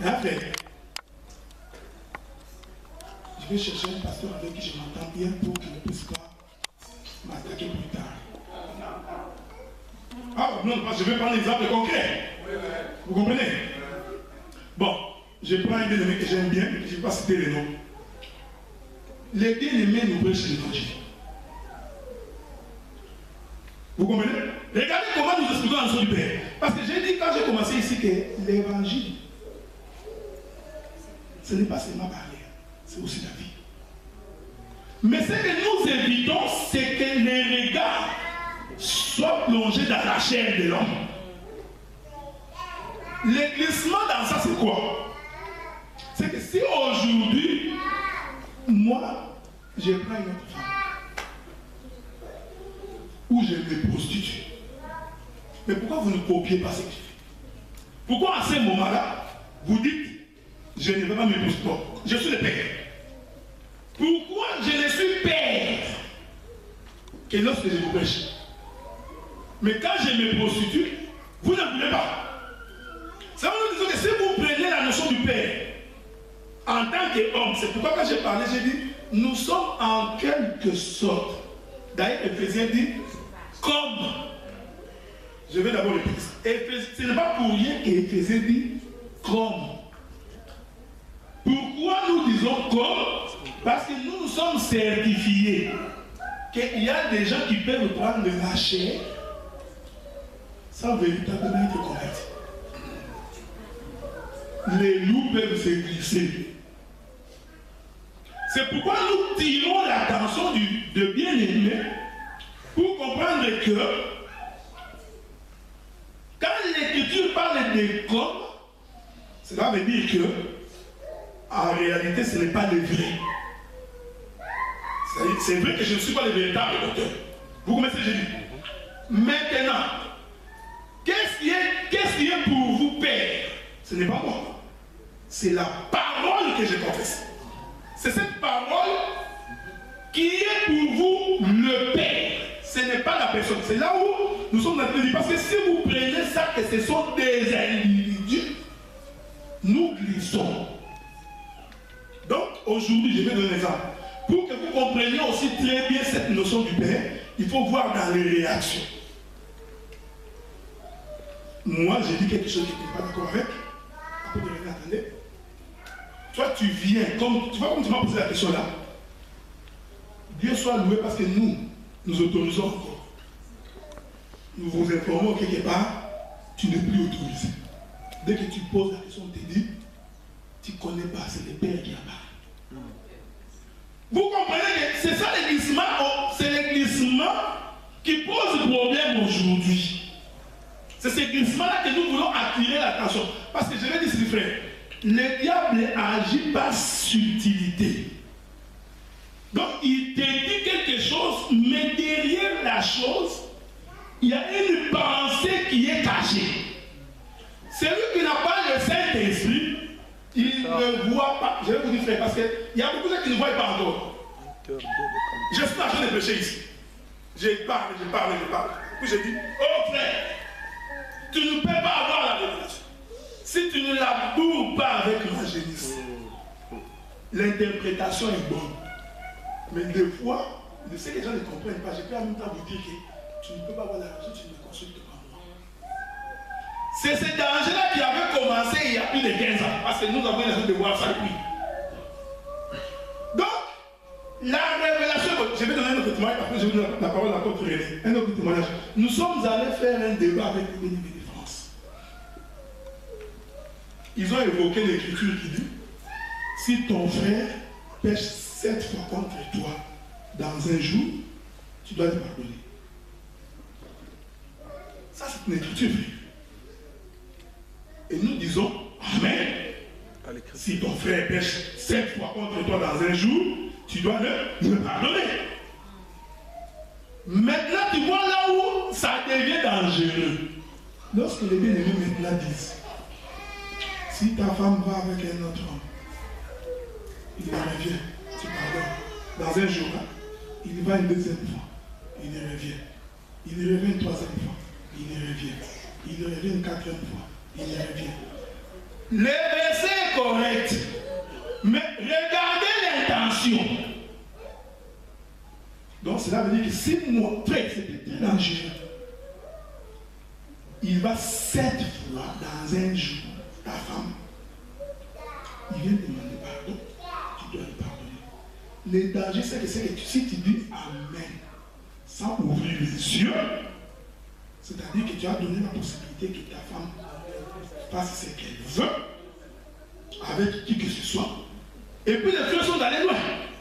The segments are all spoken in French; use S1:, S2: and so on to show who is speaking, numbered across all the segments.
S1: Et après, je vais chercher un pasteur avec qui je m'entends bien pour qu'il ne puisse pas m'attaquer plus tard. Ah non, je vais prendre l'exemple concret. Vous comprenez? Bon, je prends un bien-aimé que j'aime bien, je ne vais pas citer les noms. Les bien-aimés nous prêchent l'évangile. Vous comprenez? Regardez comment nous expliquons la notion du Père. Parce que j'ai dit quand j'ai commencé ici que l'évangile, ce n'est pas seulement parler, c'est aussi la vie. Mais ce que nous évitons, c'est que les regards soient plongés dans la chair de l'homme. Le glissement dans ça, c'est quoi? C'est que si aujourd'hui, moi, je prends une autre femme, ou je me prostitue, mais pourquoi vous ne copiez pas ce que je fais? Pourquoi à ce moment-là, vous dites, je ne vais pas me prostituer, je suis le père? Pourquoi je ne suis père que lorsque je vous prêche? Mais quand je me prostitue, vous ne voulez pas. Ça veut dire que si vous prenez la notion du père en tant qu'homme, c'est pourquoi quand j'ai parlé, j'ai dit, nous sommes en quelque sorte. D'ailleurs, Éphésiens dit, comme. Je vais d'abord le texte. Ce n'est pas pour rien qu'Éphésiens dit, comme. Pourquoi nous disons comme? Parce que nous sommes certifiés qu'il y a des gens qui peuvent prendre la chair sans véritablement être convertis. Les loups peuvent se glisser. C'est pourquoi nous tirons l'attention de bien-aimé pour comprendre que quand l'Écriture parle de comme, cela veut dire que en réalité ce n'est pas le vrai. C'est vrai que je ne suis pas le véritable auteur. Vous comprenez ce que je dis? Maintenant, qu'est-ce qui est pour vous père? Ce n'est pas moi. C'est la parole que je confesse. C'est cette parole qui est pour vous le Père. Ce n'est pas la personne. C'est là où nous sommes en train de dire. Parce que si vous prenez ça, que ce sont des individus, nous glissons. Donc, aujourd'hui, je vais donner un exemple. Pour que vous compreniez aussi très bien cette notion du Père, il faut voir dans les réactions. Moi, j'ai dit quelque chose qui n'était pas d'accord avec. Après, attendez. Toi, tu viens, tu vois comme tu m'as posé la question là. Dieu soit loué parce que nous autorisons encore. Nous vous informons quelque part, tu n'es plus autorisé. Dès que tu poses la question, on te dit, tu ne connais pas, c'est le Père qui a parlé. Vous comprenez que c'est ça le glissement, c'est le glissement qui pose problème aujourd'hui. C'est ce glissement-là que nous voulons attirer l'attention. Parce que je vais dire, frère, le diable agit par subtilité. Donc il te dit quelque chose, mais derrière la chose, il y a une pensée qui est cachée. Celui qui n'a pas le Saint-Esprit, il ne voit pas. Je vais vous dire, frère, parce qu'il y a beaucoup de gens qui ne voient pas encore. Je suis en train de prêcher ici. Je parle. Puis je dis, oh frère, tu ne peux pas avoir la révélation. Si tu ne la bourres pas avec la génisse, l'interprétation est bonne. Mais des fois, je sais que les gens ne comprennent pas. Je peux en même temps vous dire que tu ne peux pas avoir la révélation, tu ne consultes pas moi. C'est ce danger-là qui avait commencé il y a plus de 15 ans. Parce que nous avons l'impression de voir ça depuis. Donc, la révélation, je vais donner un autre témoignage, après je vais donner la parole à contre René. Un autre témoignage. Nous sommes allés faire un débat avec les bénévoles de France. Ils ont évoqué l'écriture qui dit, si ton frère pêche 7 fois contre toi dans un jour, tu dois le pardonner. Ça, c'est une écriture. Et nous disons, Amen. Si ton frère pêche 7 fois contre toi dans un jour, tu dois le pardonner. Maintenant, tu vois là où ça devient dangereux. Lorsque les bien-aimés maintenant disent, si ta femme va avec un autre homme, il revient, tu pardonnes. Dans un jour, il y va une deuxième fois, il revient. Il revient une troisième fois, il revient. Il revient une quatrième fois, il revient. Le verset est correcte. Mais regardez l'intention. Donc cela veut dire que si montrer que c'était très dangereux, il va 7 fois dans un jour, ta femme, il vient demander pardon, tu dois lui pardonner. Le danger, c'est que si tu dis Amen sans ouvrir les yeux, c'est-à-dire que tu as donné la possibilité que ta femme fasse ce qu'elle veut, avec qui que ce soit. Et puis les frères sont allés loin.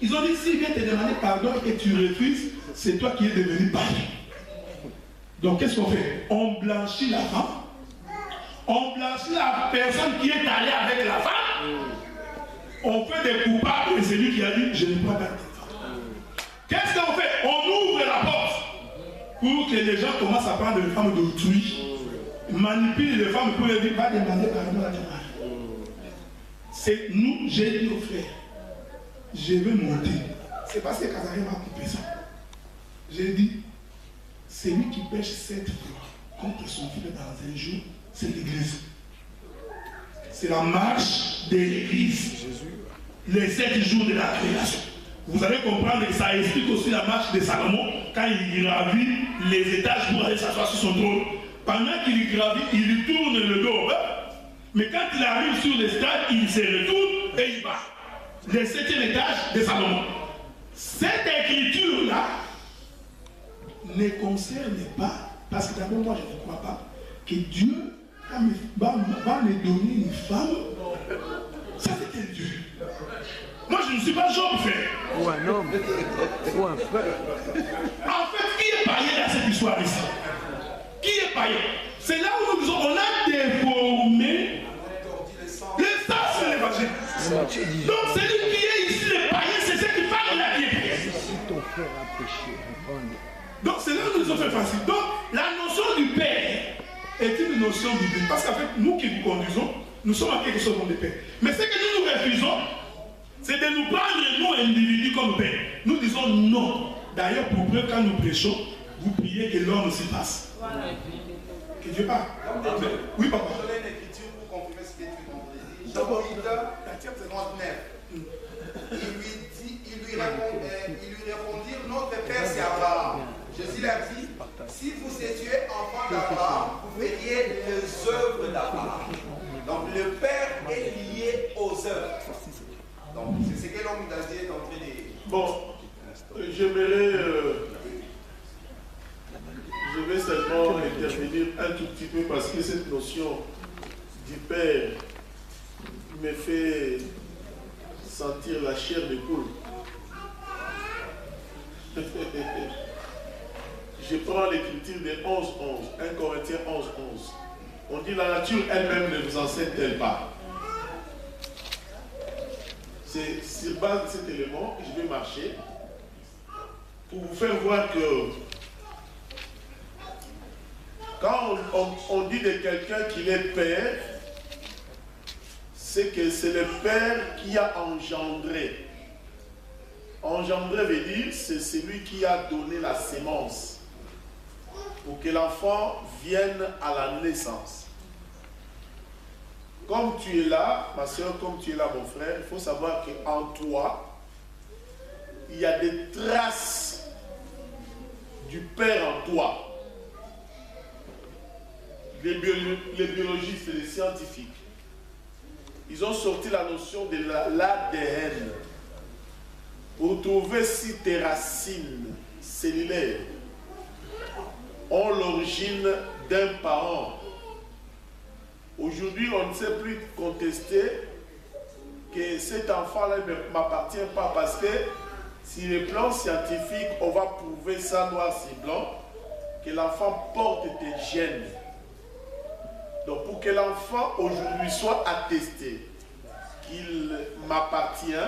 S1: Ils ont dit, s'il vient te demander pardon et que tu refuses, c'est toi qui es devenu pardon. Donc qu'est-ce qu'on fait? On blanchit la femme. On blanchit la personne qui est allée avec la femme. On fait des coupables et c'est lui qui a dit, je ne prends pas de femme. Qu'est-ce qu'on fait? On ouvre la porte pour que les gens commencent à prendre les femmes d'autrui. Manipule les femmes pour leur dire, va demander pardon à ta mari. C'est nous, j'ai dit aux frères, je vais monter. C'est parce que Kazari m'a coupé ça. J'ai dit, celui qui pêche 7 fois contre son frère dans un jour, c'est l'église. C'est la marche de l'église. Les 7 jours de la création. Vous allez comprendre que ça explique aussi la marche de Salomon quand il gravit les étages pour aller s'asseoir sur son trône. Pendant qu'il gravit, il tourne le dos. Mais quand il arrive sur le stade, il se retourne et il va. Le 7e étage de Salomon. Cette écriture-là ne concerne pas, parce que d'abord moi je ne crois pas, que Dieu va me donner une femme. Ça c'est un Dieu. Moi je ne suis pas Job, frère.
S2: Ou un homme. Ou un peuple.
S1: En fait, qui est païen dans cette histoire ici? Qui est païen? C'est là où nous disons, on a déformé le sens de l'évangile. Donc celui qui est ici, le païen, c'est ce qui parle la Bible.
S2: Si ton frère a péché,
S1: donc c'est là où nous avons fait facile. Donc la notion du Père est une notion biblique. Parce qu'en fait, nous qui vous conduisons, nous sommes en quelque chose comme des pères. Mais ce que nous refusons, c'est de nous prendre nous individus comme père. Nous disons non. D'ailleurs, pour preuve, quand nous prêchons, vous priez que l'homme s'y passe. Voilà. Que Dieu parle. Oui, papa.
S3: Je donne une écriture pour confirmer ce que tu dis. D'abord, Jean 59. Il lui répondit, notre père c'est Abraham. Jésus leur dit, si vous étiez enfant d'Abraham, vous verriez les œuvres d'Abraham. Donc le père est lié aux œuvres. Donc c'est ce que l'homme d'Asie est en train de...
S4: Bon, j'aimerais... je vais seulement intervenir un tout petit peu parce que cette notion du père me fait sentir la chair de poule. Je prends l'écriture de 11-11, 1 Corinthiens 11-11. On dit la nature elle-même ne vous enseigne-t-elle pas? C'est sur base de cet élément que je vais marcher pour vous faire voir que quand on dit de quelqu'un qu'il est père, c'est que c'est le père qui a engendré. Engendré veut dire c'est celui qui a donné la sémence pour que l'enfant vienne à la naissance. Comme tu es là, ma soeur, comme tu es là, mon frère, il faut savoir qu'en toi, il y a des traces du Père en toi. Les biologistes et les scientifiques, ils ont sorti la notion de l'ADN pour trouver si tes racines cellulaires ont l'origine d'un parent. Aujourd'hui, on ne sait plus contester que cet enfant-là ne m'appartient pas parce que sur le plan scientifique, on va prouver ça noir sur blanc, que l'enfant porte des gènes. Donc pour que l'enfant aujourd'hui soit attesté qu'il m'appartient,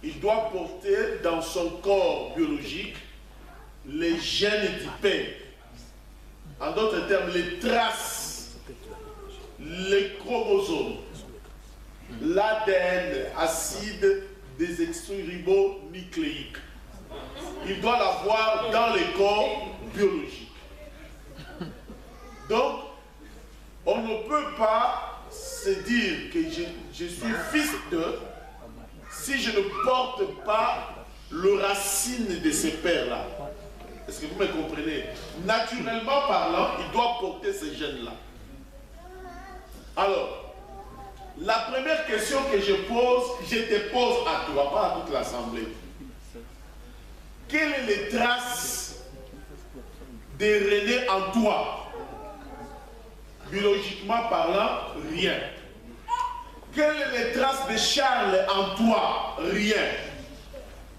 S4: il doit porter dans son corps biologique les gènes du père. En d'autres termes, les traces, les chromosomes, l'ADN, acide désoxyribonucléique. Il doit l'avoir dans les corps biologiques. Donc, on ne peut pas se dire que je suis fils de si je ne porte pas le racine de ce père-là? Est-ce que vous me comprenez? Naturellement parlant, il doit porter ces gènes-là. Alors, la première question que je te pose à toi, pas à toute l'Assemblée. Quelles sont les traces de René en toi? Biologiquement parlant, rien. Quelles sont les traces de Charles en toi? Rien.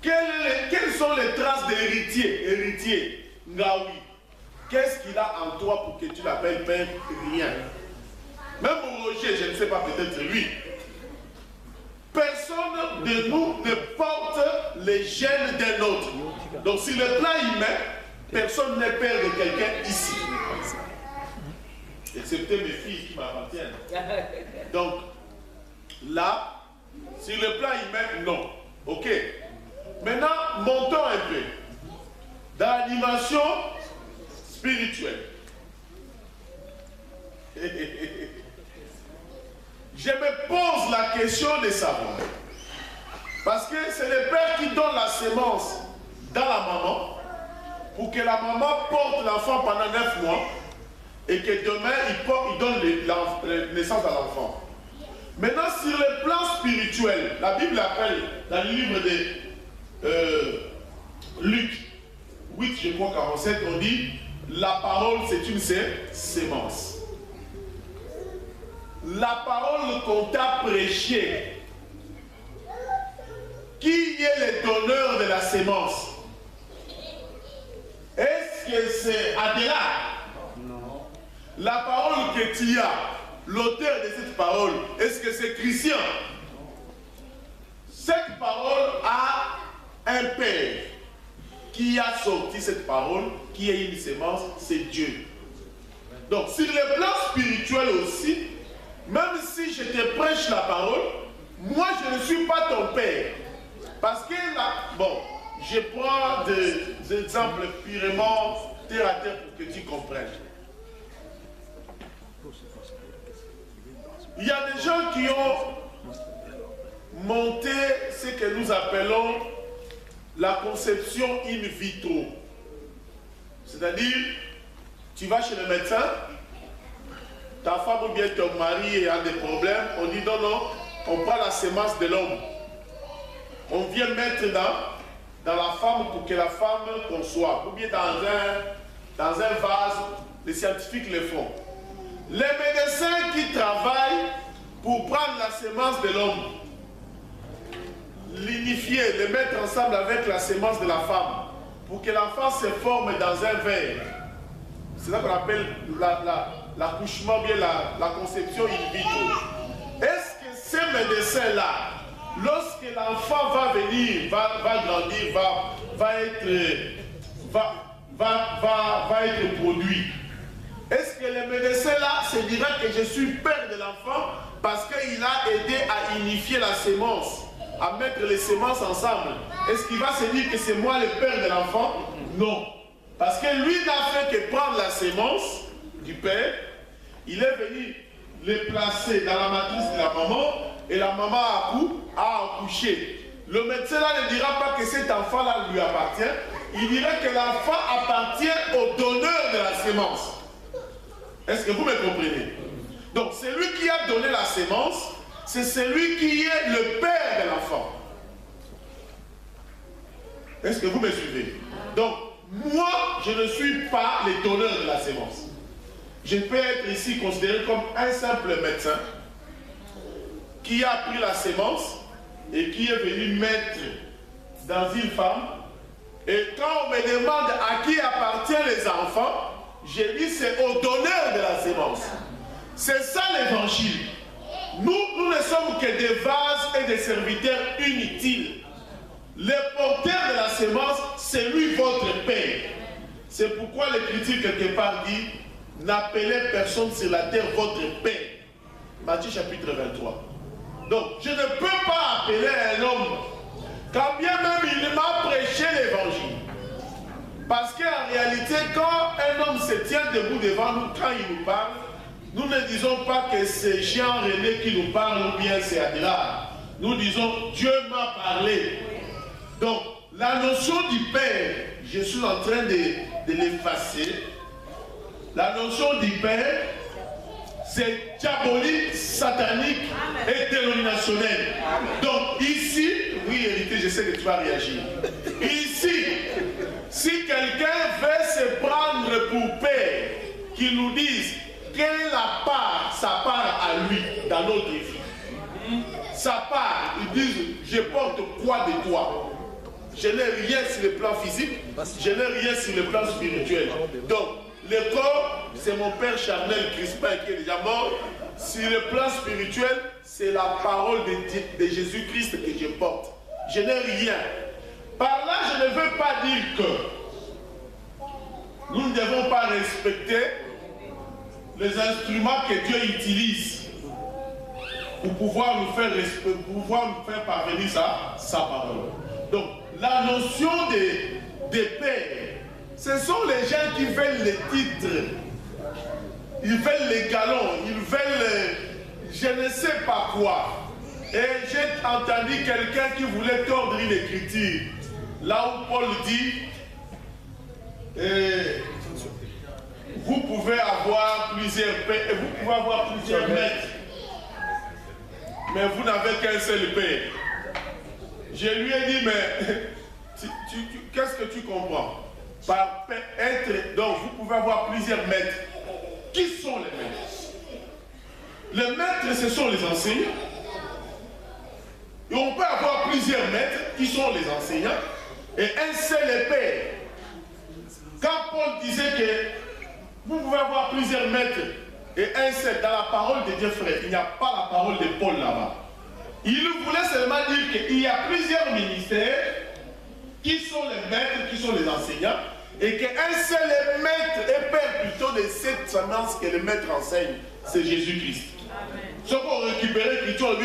S4: Quelles sont les traces d'héritier? Ngaoui. Qu'est-ce qu'il a en toi pour que tu l'appelles père? Rien. Même Roger, je ne sais pas, peut-être lui. Personne de nous ne porte les gènes d'un autre. Donc sur le plan humain, personne n'est père de quelqu'un ici. Excepté mes filles qui m'appartiennent. Donc, là, sur le plan humain, non. Ok. Maintenant, montons un peu. Dans la dimension spirituelle. Je me pose la question de savoir. Parce que c'est le père qui donne la sémence dans la maman pour que la maman porte l'enfant pendant 9 mois et que demain il donne la naissance à l'enfant. Maintenant, sur le plan spirituel, la Bible appelle dans le livre de Luc 8, je crois 47, on dit la parole c'est une sémence. La parole qu'on t'a prêchée, qui est le donneur de la sémence? Est-ce que c'est Adela? Non. La parole que tu as, l'auteur de cette parole, est-ce que c'est Christian? Cette parole a un père qui a sorti cette parole, qui est une sémence, c'est Dieu. Donc sur le plan spirituel aussi, même si je te prêche la parole, moi je ne suis pas ton père. Parce que là, bon, je prends des exemples purement terre à terre pour que tu comprennes. Il y a des gens qui ont monté ce que nous appelons la conception in vitro. C'est-à-dire, tu vas chez le médecin, ta femme ou bien ton mari a des problèmes, on dit non, non, on prend la sémence de l'homme. On vient mettre dans la femme pour que la femme conçoive. Ou bien dans un vase, les scientifiques le font. Les médecins qui travaillent pour prendre la sémence de l'homme, l'unifier, le mettre ensemble avec la sémence de la femme, pour que l'enfant se forme dans un verre. C'est ça qu'on appelle l'accouchement, bien la conception in vitro. Est-ce que ces médecins-là, lorsque l'enfant va venir, va grandir, va être produit, est-ce que le médecin-là se dira que je suis père de l'enfant parce qu'il a aidé à unifier la sémence, à mettre les sémences ensemble? Est-ce qu'il va se dire que c'est moi le père de l'enfant? Non. Parce que lui n'a fait que prendre la sémence du père, il est venu les placer dans la matrice de la maman et la maman a accouché. Le médecin là ne dira pas que cet enfant là lui appartient, il dira que l'enfant appartient au donneur de la sémence. Est-ce que vous me comprenez? Donc celui qui a donné la sémence, c'est celui qui est le père de l'enfant. Est-ce que vous me suivez? Donc moi, je ne suis pas le donneur de la sémence. Je peux être ici considéré comme un simple médecin qui a pris la sémence et qui est venu mettre dans une femme. Et quand on me demande à qui appartiennent les enfants, j'ai dit c'est au donneur de la sémence. C'est ça l'évangile. Nous ne sommes que des vases et des serviteurs inutiles. Le porteur de la sémence, c'est lui votre père. C'est pourquoi l'Écriture quelque part dit n'appelez personne sur la terre votre père. Matthieu chapitre 23. Donc je ne peux pas appeler un homme quand bien même il m'a prêché l'évangile. Parce qu'en réalité, quand un homme se tient debout devant nous, quand il nous parle, Nous ne disons pas que c'est Jean-René qui nous parle ou bien c'est Adela. Nous disons Dieu m'a parlé. Donc, la notion du Père, je suis en train de l'effacer. La notion du Père, c'est diabolique, satanique et dénominationnel. Donc ici, oui, hérité, je sais que tu vas réagir. Ici, si quelqu'un veut se prendre pour Père, qu'il nous dise quelle la part, sa part à lui dans notre vie. Sa part, ils disent, je porte quoi de toi? Je n'ai rien sur le plan physique, je n'ai rien sur le plan spirituel. Donc, le corps, c'est mon père charnel Crispin qui est déjà mort. Sur le plan spirituel, c'est la parole de Jésus-Christ que je porte. Je n'ai rien. Par là, je ne veux pas dire que nous ne devons pas respecter les instruments que Dieu utilise pour pouvoir nous faire parvenir sa parole. Donc, la notion de paix, ce sont les gens qui veulent les titres, ils veulent les galons, ils veulent je ne sais pas quoi. Et j'ai entendu quelqu'un qui voulait tordre une écriture, là où Paul dit, vous pouvez avoir plusieurs paix, vous pouvez avoir plusieurs maîtres, mais vous n'avez qu'un seul Père. Je lui ai dit, mais qu'est-ce que tu comprends? Par être, donc vous pouvez avoir plusieurs maîtres. Qui sont les maîtres? Les maîtres, ce sont les enseignants. Et on peut avoir plusieurs maîtres qui sont les enseignants et un seul Père. Quand Paul disait que vous pouvez avoir plusieurs maîtres et un seul, dans la parole de Dieu, frère, il n'y a pas la parole de Paul là-bas. Il voulait seulement dire qu'il y a plusieurs ministères qui sont les maîtres, qui sont les enseignants, et qu'un seul maître et père plutôt de cette semence que le maître enseigne, c'est Jésus-Christ. Ce qu'on récupère l'écriture,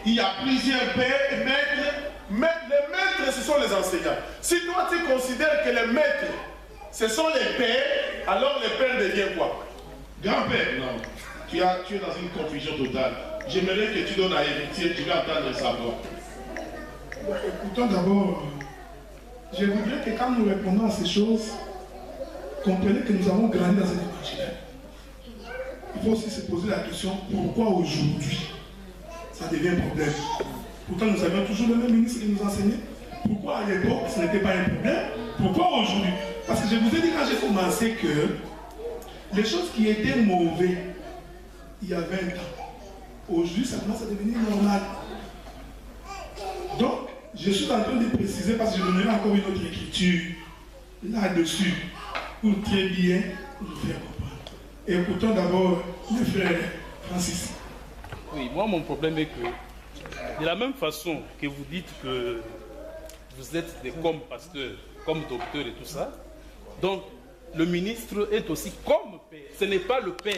S4: il y a plusieurs pères et maîtres, mais les maîtres, ce sont les enseignants. Si toi tu considères que les maîtres, ce sont les pères, alors les pères deviennent quoi? Grand-père, non. Tu es dans une confusion totale. J'aimerais que tu donnes à héritier, tu vas entendre sa voix.
S1: Écoutons d'abord, je voudrais que quand nous répondons à ces choses, comprenez que nous avons grandi dans un évangile. Il faut aussi se poser la question, pourquoi aujourd'hui ça devient un problème? Pourtant nous avions toujours le même ministre qui nous enseignait. Pourquoi à l'époque ce n'était pas un problème? Pourquoi aujourd'hui? Parce que je vous ai dit quand j'ai commencé que les choses qui étaient mauvaises il y a 20 ans, aujourd'hui, ça commence à devenir normal. Donc, je suis en train de préciser parce que je donnerai encore une autre écriture là-dessus pour très bien nous faire comprendre. Écoutons d'abord le frère Francis.
S5: Oui, moi, mon problème est que, de la même façon que vous dites que vous êtes comme pasteur, comme docteur et tout ça, donc le ministre est aussi comme père. Ce n'est pas le père.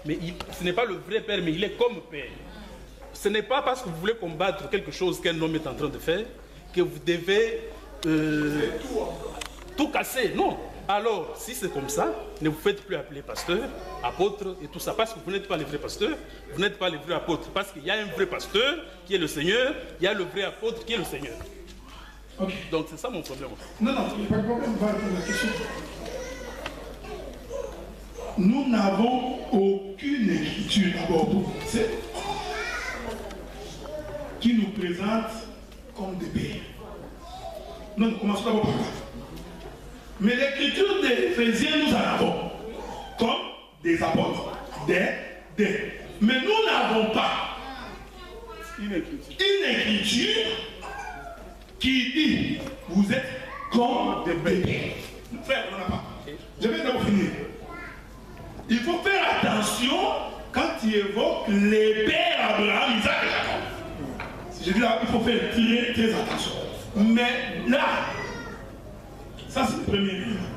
S5: Mais ce n'est pas le vrai père, mais il est comme père. Ce n'est pas parce que vous voulez combattre quelque chose qu'un homme est en train de faire que vous devez tout casser. Non. Alors, si c'est comme ça, ne vous faites plus appeler pasteur, apôtre et tout ça. Parce que vous n'êtes pas le vrai pasteur, vous n'êtes pas le vrai apôtre. Parce qu'il y a un vrai pasteur qui est le Seigneur, il y a le vrai apôtre qui est le Seigneur.
S1: Okay.
S5: Donc c'est ça mon problème.
S1: Non, il n'y a pas de problème, on va répondre à la question. Nous n'avons aucune écriture d'abord qui nous présente comme des pères. Non, nous commençons d'abord par là. Mais l'écriture des Éphésiens, nous en avons comme des apôtres, des. Mais nous n'avons pas une écriture qui dit vous êtes comme des pères. Frère, on n'en a pas. Je vais d'abord finir. Il faut faire attention quand il évoque les pères Abraham, Isaac et Jacob. Je dis là, il faut faire très, très attention. Mais là, ça c'est le premier élément.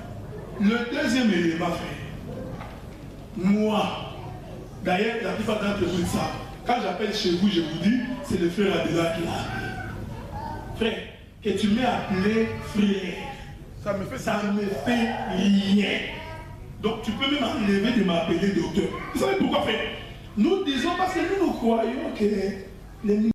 S1: Le deuxième élément, frère, moi, d'ailleurs, la plupart d'entre vous savent, quand j'appelle chez vous, je vous dis, c'est le frère Adela qui l'a appelé. Frère, que tu m'aies appelé frère, ça ne me fait rien. Donc tu peux même enlever de m'appeler docteur. Vous savez pourquoi faire? Nous disons parce que nous croyons que les